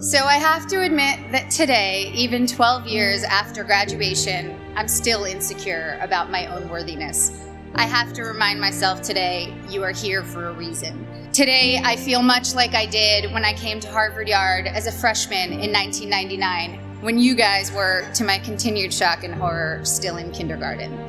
So I have to admit that today, even 12 years after graduation, I'm still insecure about my own worthiness. I have to remind myself today, you are here for a reason. Today, I feel much like I did when I came to Harvard Yard as a freshman in 1999, when you guys were, to my continued shock and horror, still in kindergarten.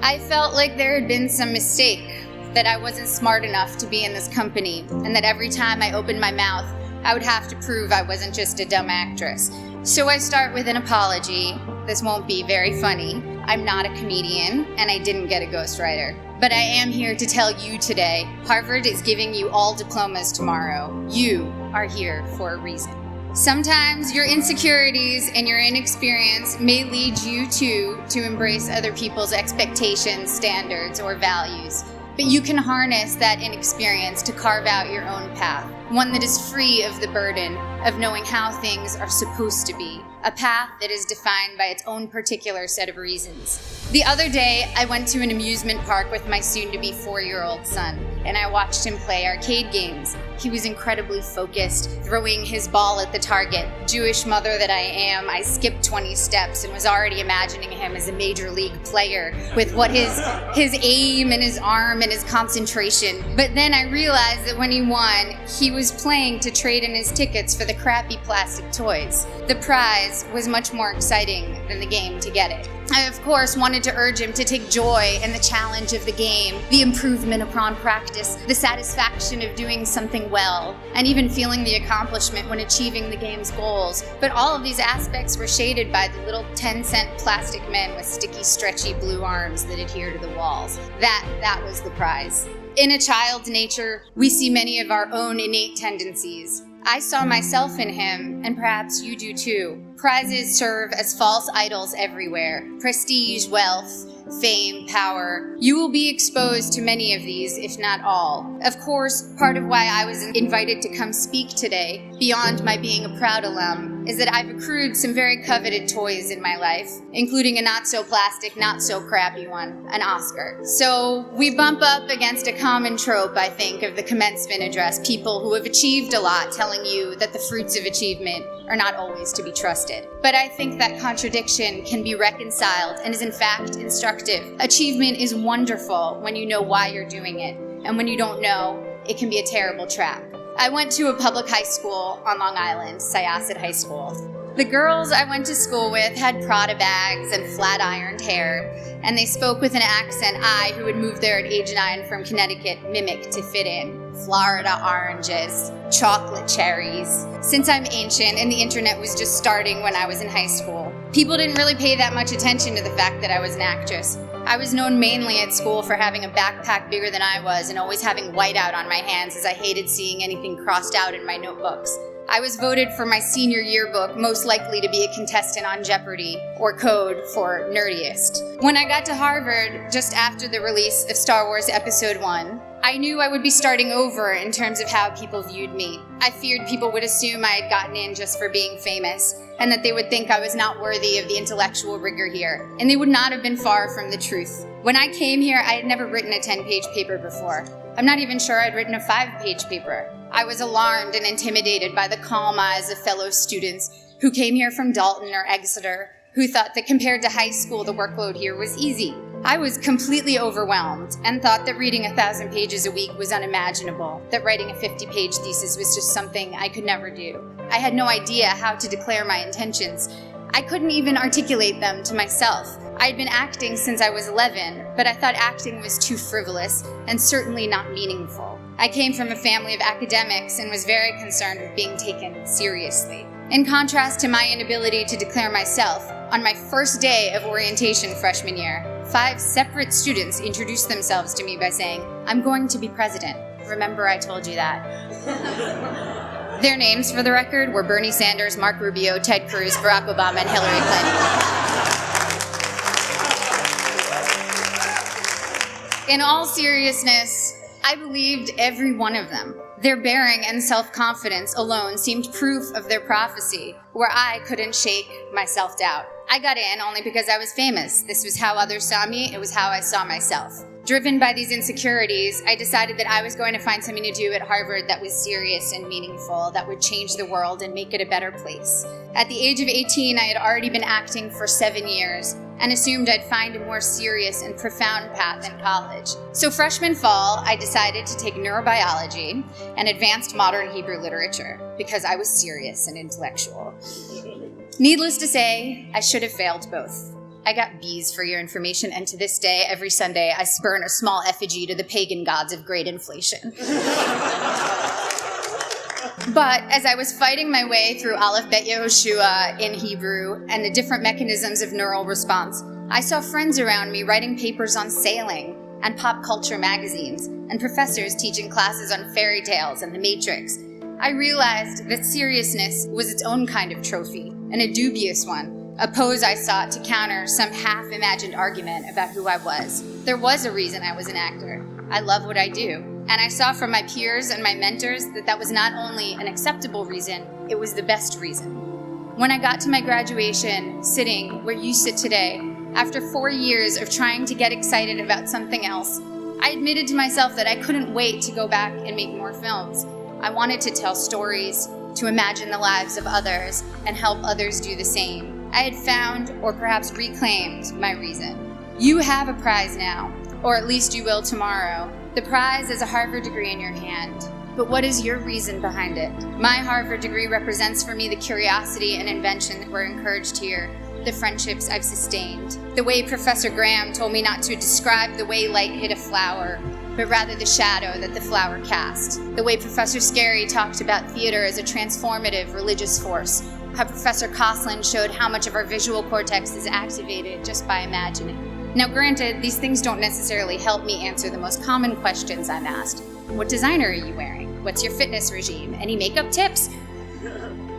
I felt like there had been some mistake, that I wasn't smart enough to be in this company, and that every time I opened my mouth, I would have to prove I wasn't just a dumb actress. So I start with an apology. This won't be very funny. I'm not a comedian, and I didn't get a ghostwriter. But I am here to tell you today, Harvard is giving you all diplomas tomorrow. You are here for a reason. Sometimes your insecurities and your inexperience may lead you to embrace other people's expectations, standards, or values. But you can harness that inexperience to carve out your own path, one that is free of the burden of knowing how things are supposed to be, a path that is defined by its own particular set of reasons. The other day, I went to an amusement park with my soon-to-be 4-year-old son, and I watched him play arcade games. He was incredibly focused, throwing his ball at the target. Jewish mother that I am, I skipped 20 steps and was already imagining him as a major league player with what his aim and his arm and his concentration. But then I realized that when he won, he was playing to trade in his tickets for the crappy plastic toys. The prize was much more exciting than the game to get it. I, of course, wanted to urge him to take joy in the challenge of the game, the improvement upon practice, the satisfaction of doing something well, and even feeling the accomplishment when achieving the game's goals. But all of these aspects were shaded by the little 10-cent plastic men with sticky, stretchy blue arms that adhere to the walls. That was the prize. In a child's nature, we see many of our own innate tendencies. I saw myself in him, and perhaps you do too. Prizes serve as false idols everywhere. Prestige, wealth, fame, power. You will be exposed to many of these, if not all. Of course, part of why I was invited to come speak today, beyond my being a proud alum, is that I've accrued some very coveted toys in my life, including a not-so-plastic, not-so-crappy one, an Oscar. So we bump up against a common trope, I think, of the commencement address, people who have achieved a lot telling you that the fruits of achievement are not always to be trusted. But I think that contradiction can be reconciled and is in fact instructive. Achievement is wonderful when you know why you're doing it, and when you don't know, it can be a terrible trap. I went to a public high school on Long Island, Syosset High School. The girls I went to school with had Prada bags and flat-ironed hair, and they spoke with an accent I, who had moved there at age 9 from Connecticut, mimicked to fit in. Florida oranges, chocolate cherries. Since I'm ancient and the internet was just starting when I was in high school, people didn't really pay that much attention to the fact that I was an actress. I was known mainly at school for having a backpack bigger than I was and always having whiteout on my hands, as I hated seeing anything crossed out in my notebooks. I was voted for my senior yearbook most likely to be a contestant on Jeopardy, or Code for nerdiest. When I got to Harvard, just after the release of Star Wars Episode 1, I knew I would be starting over in terms of how people viewed me. I feared people would assume I had gotten in just for being famous, and that they would think I was not worthy of the intellectual rigor here, and they would not have been far from the truth. When I came here, I had never written a 10-page paper before. I'm not even sure I'd written a 5-page paper. I was alarmed and intimidated by the calm eyes of fellow students who came here from Dalton or Exeter, who thought that compared to high school, the workload here was easy. I was completely overwhelmed and thought that reading 1,000 pages a week was unimaginable, that writing a 50-page thesis was just something I could never do. I had no idea how to declare my intentions. I couldn't even articulate them to myself. I'd been acting since I was 11, but I thought acting was too frivolous and certainly not meaningful. I came from a family of academics and was very concerned with being taken seriously. In contrast to my inability to declare myself, on my first day of orientation freshman year, 5 separate students introduced themselves to me by saying, "I'm going to be president. Remember I told you that." Their names, for the record, were Bernie Sanders, Mark Rubio, Ted Cruz, Barack Obama, and Hillary Clinton. In all seriousness, I believed every one of them. Their bearing and self-confidence alone seemed proof of their prophecy, where I couldn't shake my self-doubt. I got in only because I was famous. This was how others saw me. It was how I saw myself. Driven by these insecurities, I decided that I was going to find something to do at Harvard that was serious and meaningful, that would change the world and make it a better place. At the age of 18, I had already been acting for 7 years and assumed I'd find a more serious and profound path in college. So freshman fall, I decided to take neurobiology and advanced modern Hebrew literature because I was serious and intellectual. Needless to say, I should have failed both. I got B's for your information, and to this day, every Sunday, I burn a small effigy to the pagan gods of great inflation. But as I was fighting my way through Aleph Bet Yehoshua in Hebrew and the different mechanisms of neural response, I saw friends around me writing papers on sailing and pop culture magazines, and professors teaching classes on fairy tales and the Matrix. I realized that seriousness was its own kind of trophy, and a dubious one. A pose I sought to counter some half-imagined argument about who I was. There was a reason I was an actor. I love what I do. And I saw from my peers and my mentors that that was not only an acceptable reason, it was the best reason. When I got to my graduation, sitting where you sit today, after 4 years of trying to get excited about something else, I admitted to myself that I couldn't wait to go back and make more films. I wanted to tell stories, to imagine the lives of others, and help others do the same. I had found, or perhaps reclaimed, my reason. You have a prize now, or at least you will tomorrow. The prize is a Harvard degree in your hand. But what is your reason behind it? My Harvard degree represents for me the curiosity and invention that were encouraged here, the friendships I've sustained, the way Professor Graham told me not to describe the way light hit a flower, but rather the shadow that the flower cast, the way Professor Scarry talked about theater as a transformative religious force, how Professor Coslin showed how much of our visual cortex is activated just by imagining. Now granted, these things don't necessarily help me answer the most common questions I'm asked. What designer are you wearing? What's your fitness regime? Any makeup tips?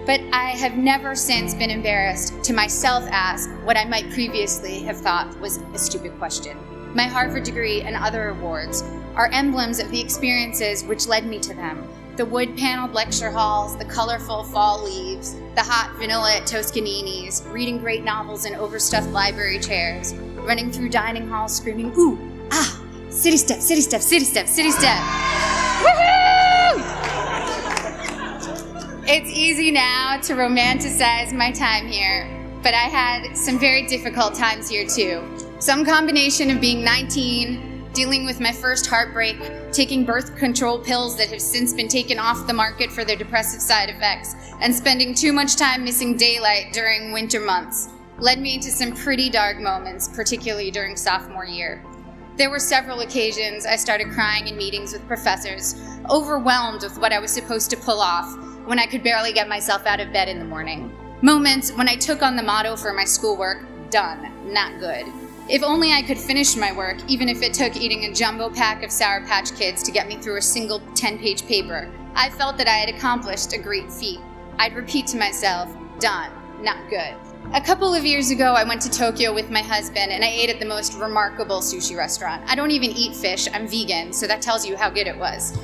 But I have never since been embarrassed to myself ask what I might previously have thought was a stupid question. My Harvard degree and other awards are emblems of the experiences which led me to them. The wood-paneled lecture halls, the colorful fall leaves, the hot vanilla at Toscanini's, reading great novels in overstuffed library chairs, running through dining halls screaming, ooh, ah, city step, city step, city step, city step. Woohoo! It's easy now to romanticize my time here, but I had some very difficult times here too. Some combination of being 19, dealing with my first heartbreak, taking birth control pills that have since been taken off the market for their depressive side effects, and spending too much time missing daylight during winter months led me into some pretty dark moments, particularly during sophomore year. There were several occasions I started crying in meetings with professors, overwhelmed with what I was supposed to pull off when I could barely get myself out of bed in the morning. Moments when I took on the motto for my schoolwork, done, not good. If only I could finish my work, even if it took eating a jumbo pack of Sour Patch Kids to get me through a single 10-page paper. I felt that I had accomplished a great feat. I'd repeat to myself, done, not good. A couple of years ago, I went to Tokyo with my husband, and I ate at the most remarkable sushi restaurant. I don't even eat fish, I'm vegan, so that tells you how good it was.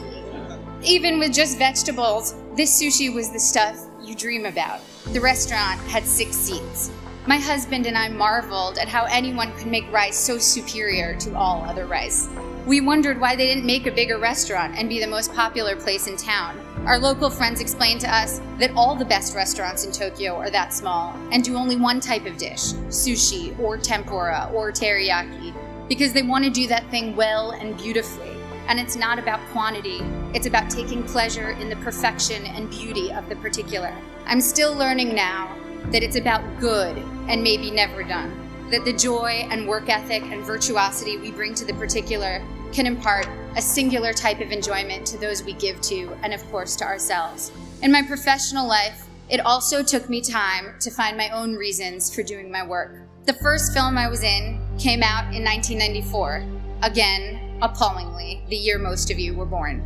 Even with just vegetables, this sushi was the stuff you dream about. The restaurant had 6 seats. My husband and I marveled at how anyone could make rice so superior to all other rice. We wondered why they didn't make a bigger restaurant and be the most popular place in town. Our local friends explained to us that all the best restaurants in Tokyo are that small and do only one type of dish, sushi or tempura or teriyaki, because they want to do that thing well and beautifully. And it's not about quantity, it's about taking pleasure in the perfection and beauty of the particular. I'm still learning now that it's about good and maybe never done, that the joy and work ethic and virtuosity we bring to the particular can impart a singular type of enjoyment to those we give to, and of course to ourselves. In my professional life, it also took me time to find my own reasons for doing my work. The first film I was in came out in 1994, again, appallingly, the year most of you were born.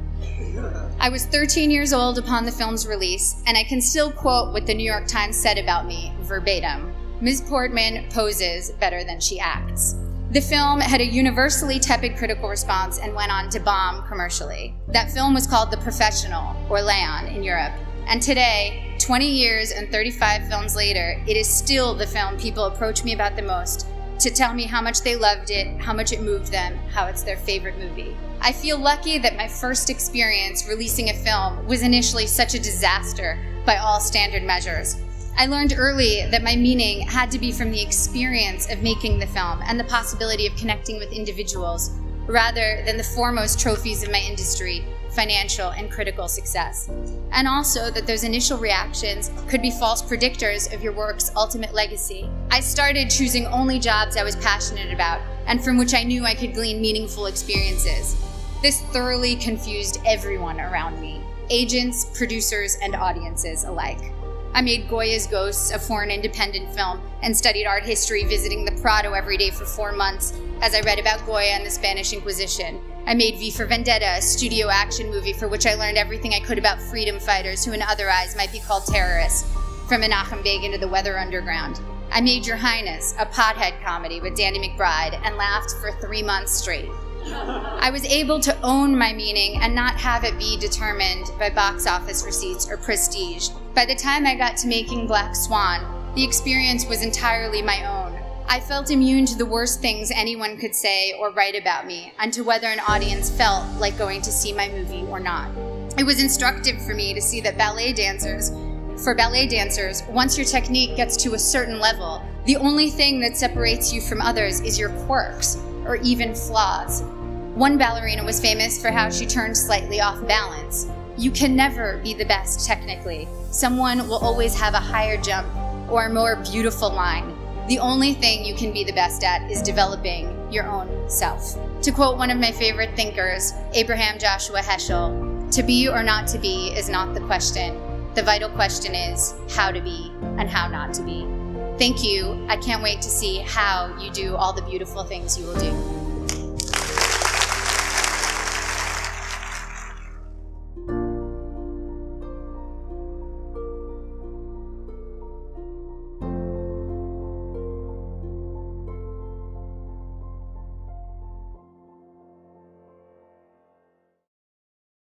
I was 13 years old upon the film's release, and I can still quote what the New York Times said about me verbatim. Ms. Portman poses better than she acts. The film had a universally tepid critical response and went on to bomb commercially. That film was called The Professional, or Leon in Europe. And today, 20 years and 35 films later, it is still the film people approach me about the most, to tell me how much they loved it, how much it moved them, how it's their favorite movie. I feel lucky that my first experience releasing a film was initially such a disaster by all standard measures. I learned early that my meaning had to be from the experience of making the film and the possibility of connecting with individuals, rather than the foremost trophies of my industry, financial and critical success. And also that those initial reactions could be false predictors of your work's ultimate legacy. I started choosing only jobs I was passionate about and from which I knew I could glean meaningful experiences. This thoroughly confused everyone around me, agents, producers, and audiences alike. I made Goya's Ghosts, a foreign independent film, and studied art history, visiting the Prado every day for 4 months as I read about Goya and the Spanish Inquisition. I made V for Vendetta, a studio action movie for which I learned everything I could about freedom fighters who in other eyes might be called terrorists, from Menachem Begin to the Weather Underground. I made Your Highness, a pothead comedy with Danny McBride, and laughed for 3 months straight. I was able to own my meaning and not have it be determined by box office receipts or prestige. By the time I got to making Black Swan, the experience was entirely my own. I felt immune to the worst things anyone could say or write about me, and to whether an audience felt like going to see my movie or not. It was instructive for me to see that for ballet dancers, once your technique gets to a certain level, the only thing that separates you from others is your quirks, or even flaws. One ballerina was famous for how she turned slightly off balance. You can never be the best technically. Someone will always have a higher jump or a more beautiful line. The only thing you can be the best at is developing your own self. To quote one of my favorite thinkers, Abraham Joshua Heschel, to be or not to be is not the question. The vital question is how to be and how not to be. Thank you. I can't wait to see how you do all the beautiful things you will do.